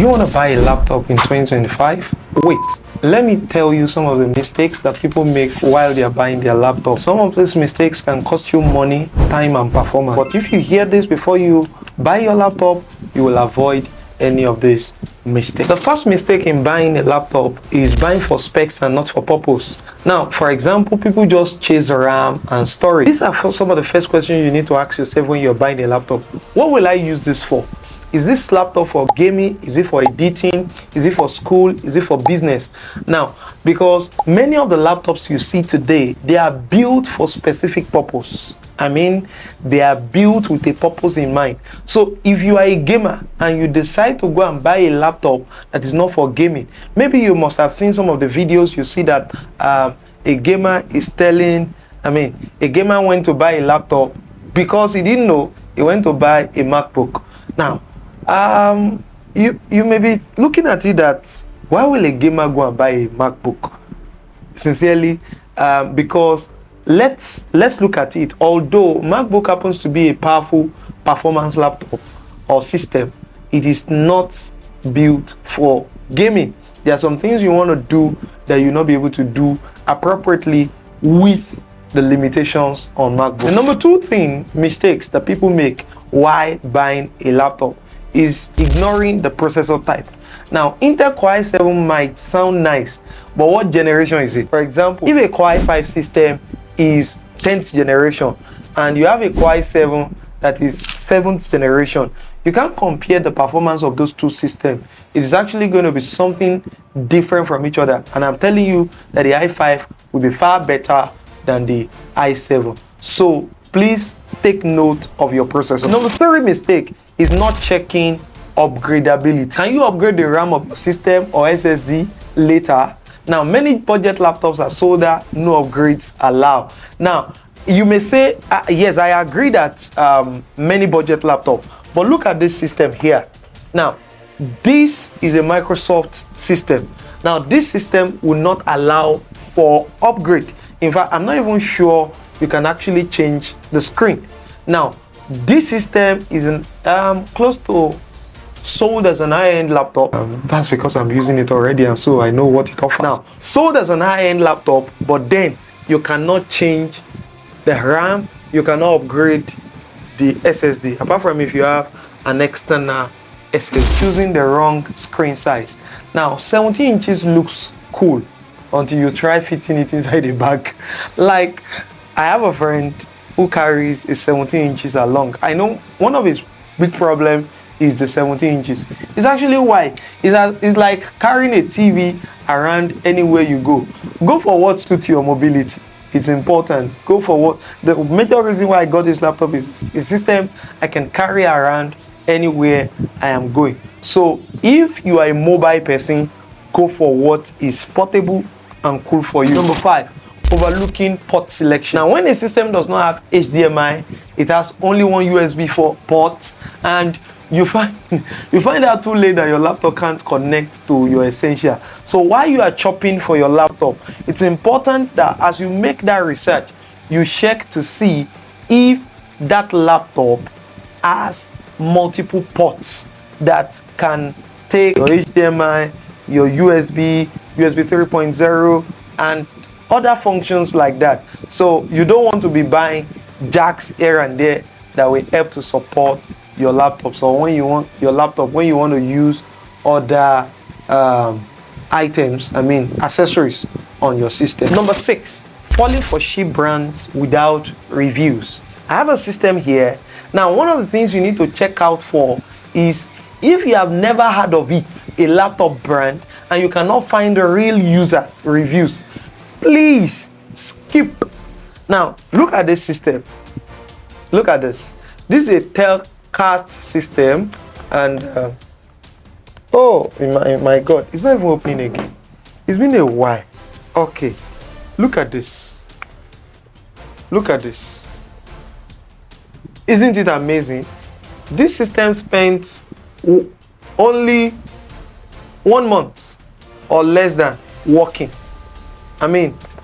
You want to buy a laptop in 2025? Wait, let me tell you some of the mistakes that people make while they are buying their laptop. Some of these mistakes can cost you money, time, and performance. But if you hear this before you buy your laptop, you will avoid any of these mistakes. The first mistake in buying a laptop is buying for specs and not for purpose. Now, for example, people just chase RAM and storage. These are some of the first questions you need to ask yourself when you're buying a laptop. What will I use this for? Is this laptop for gaming? Is it for editing? Is it for school? Is it for business? Now, because many of the laptops you see today, they are built for specific purpose. I mean, they are built with a purpose in mind. So if you are a gamer and you decide to go and buy a laptop that is not for gaming, maybe you must have seen some of the videos. You see that a gamer is telling, a gamer went to buy a laptop because he didn't know, he went to buy a MacBook. Now, you may be looking at it that why will a gamer go and buy a MacBook? Sincerely, because let's look at it. Although MacBook happens to be a powerful performance laptop or system, it is not built for gaming. There are some things you want to do that you'll not be able to do appropriately with the limitations on MacBook. The number two mistakes that people make while buying a laptop is ignoring the processor type. Now, Intel Core i7 might sound nice, but what generation is it? For example, if a Core i5 system is 10th generation and you have a Core i7 that is 7th generation, you can't compare the performance of those two systems. It is actually going to be something different from each other, and I'm telling you that the i5 will be far better than the i7. So please take note of your processor. Number three mistake is not checking upgradability. Can you upgrade the RAM of your system or SSD later? Now, many budget laptops are sold that no upgrades allowed. Now, you may say, yes, I agree that many budget laptops, but look at this system here. Now, this is a Microsoft system. Now, this system will not allow for upgrade. In fact, I'm not even sure you can actually change the screen. Now, this system is close to sold as an high-end laptop. That's because I'm using it already, and so I know what it offers. Now, sold as an high-end laptop, but then you cannot change the RAM, you cannot upgrade the SSD, apart from if you have an external SSD. Choosing the wrong screen size. Now, 17 inches looks cool until you try fitting it inside a bag. Like, I have a friend who carries a 17 inches along. I know one of his big problems is the 17 inches. It's actually why. It's like carrying a TV around anywhere you go. Go for what suits your mobility. It's important. Go for what. The major reason why I got this laptop is a system I can carry around anywhere I am going. So if you are a mobile person, go for what is portable and cool for you. Number 5, overlooking port selection. Now, when a system does not have HDMI, it has only one USB port, and you find out too late that your laptop can't connect to your essential. So while you are shopping for your laptop, it's important that as you make that research, you check to see if that laptop has multiple ports that can take your HDMI, your USB 3.0, and other functions like that. So you don't want to be buying jacks here and there that will help to support your laptop. So when you want your laptop, when you want to use other accessories on your system. Number 6, falling for cheap brands without reviews. I have a system here. Now, one of the things you need to check out for is if you have never heard of it, a laptop brand, and you cannot find the real users' reviews, please skip. Now, look at this system. Look at this. This is a Telcast system, and oh my God, it's not even opening again. It's been a while. Okay, look at this. Look at this. Isn't it amazing? This system spent only 1 month or less than working.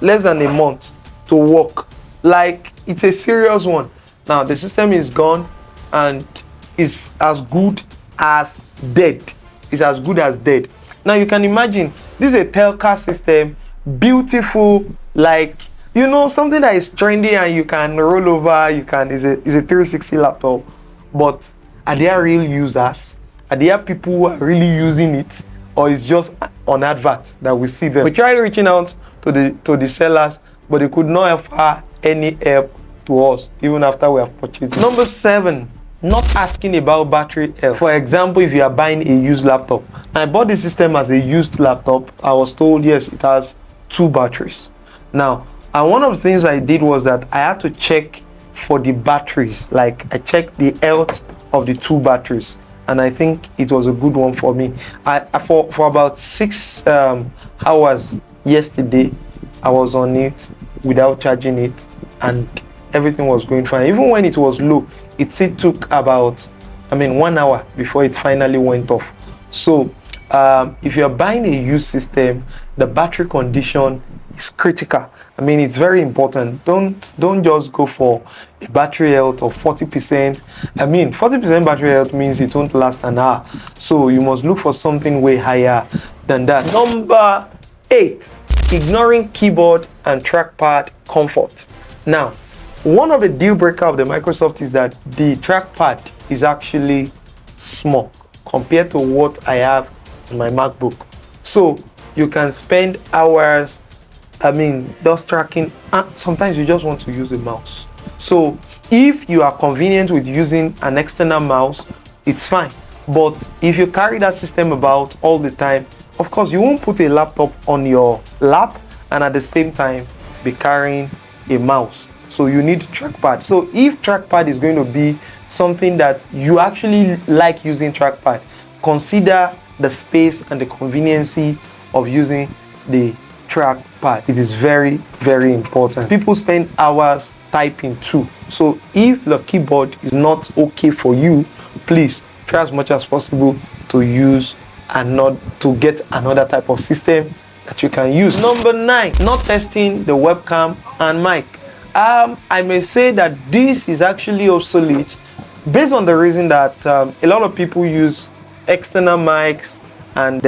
Less than a month to work. Like, it's a serious one. Now, the system is gone and is as good as dead. is as good as dead. Now you can imagine, this is a Telca system, beautiful, like, you know, something that is trendy and you can roll over, is a 360 laptop. But are there real users? Are there people who are really using it? Or it's just on advert that we see them? We tried reaching out to the sellers, but they could not offer any help to us, even after we have purchased it. Number 7, not asking about battery health. For example, if you are buying a used laptop, I bought this system as a used laptop. I was told, yes, it has 2 batteries. Now, and one of the things I did was that I had to check for the batteries. Like, I checked the health of the 2 batteries, and I think it was a good one for me. For about 6 hours yesterday, I was on it without charging it, and everything was going fine. Even when it was low, it still took about 1 hour before it finally went off. So if you're buying a used system, the battery condition is critical. It's very important. Don't just go for a battery health of 40%. 40% battery health means it won't last an hour. So you must look for something way higher than that. Number 8, ignoring keyboard and trackpad comfort. Now, one of the deal breaker of the Microsoft is that the trackpad is actually small compared to what I have on my MacBook. So you can spend hours just tracking, and sometimes you just want to use a mouse. So if you are convenient with using an external mouse, it's fine. But if you carry that system about all the time, of course you won't put a laptop on your lap and at the same time be carrying a mouse. So you need trackpad. So if trackpad is going to be something that you actually like using trackpad, consider the space and the conveniency of using the trackpad. It is very, very important. People spend hours typing too. So if the keyboard is not okay for you, please try as much as possible to use and not to get another type of system that you can use. Number 9, not testing the webcam and mic. I may say that this is actually obsolete based on the reason that a lot of people use external mics and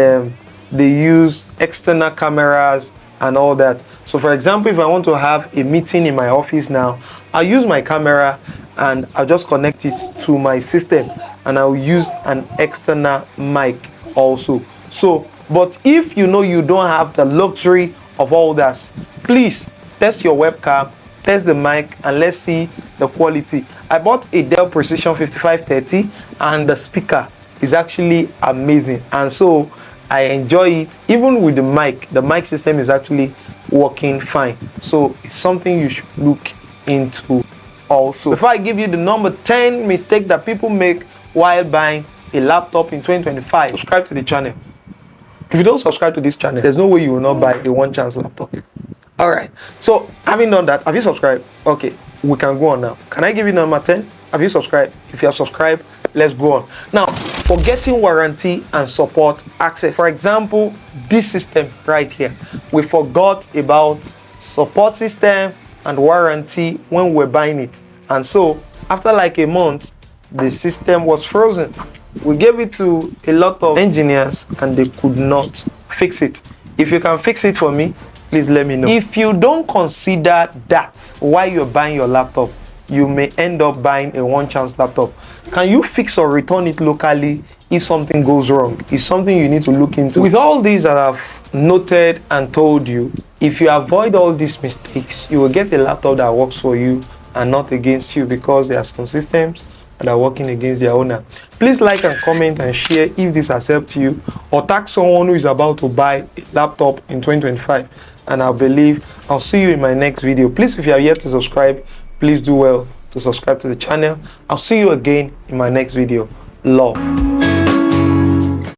they use external cameras and all that. So for example, if I want to have a meeting in my office now, I'll use my camera and I'll just connect it to my system, and I'll use an external mic also. So, but if you know you don't have the luxury of all that, please test your webcam, test the mic, and let's see the quality. I bought a Dell Precision 5530 and the speaker is actually amazing, and so I enjoy it. Even with the mic system is actually working fine. So it's something you should look into also. Before I give you the number 10 mistake that people make while buying a laptop in 2025, subscribe to the channel. If you don't subscribe to this channel, there's no way you will not buy a one chance laptop. All right, so having done that, have you subscribed? Okay, we can go on now. Can I give you number 10? Have you subscribed? If you have subscribed, let's go on. Now, forgetting warranty and support access. For example, this system right here, we forgot about support system and warranty when we're buying it. And so after like a month, the system was frozen. We gave it to a lot of engineers and they could not fix it. If you can fix it for me, please let me know. If you don't consider that while you're buying your laptop, you may end up buying a one chance laptop. Can you fix or return it locally if something goes wrong? It's something you need to look into. With all these that I've noted and told you, if you avoid all these mistakes, you will get a laptop that works for you and not against you, because there are some systems that are working against their owner. Please like and comment and share if this has helped you, or tag someone who is about to buy a laptop in 2025, and I believe I'll see you in my next video. Please, if you are yet to subscribe, please do well to subscribe to the channel. I'll see you again in my next video. Love.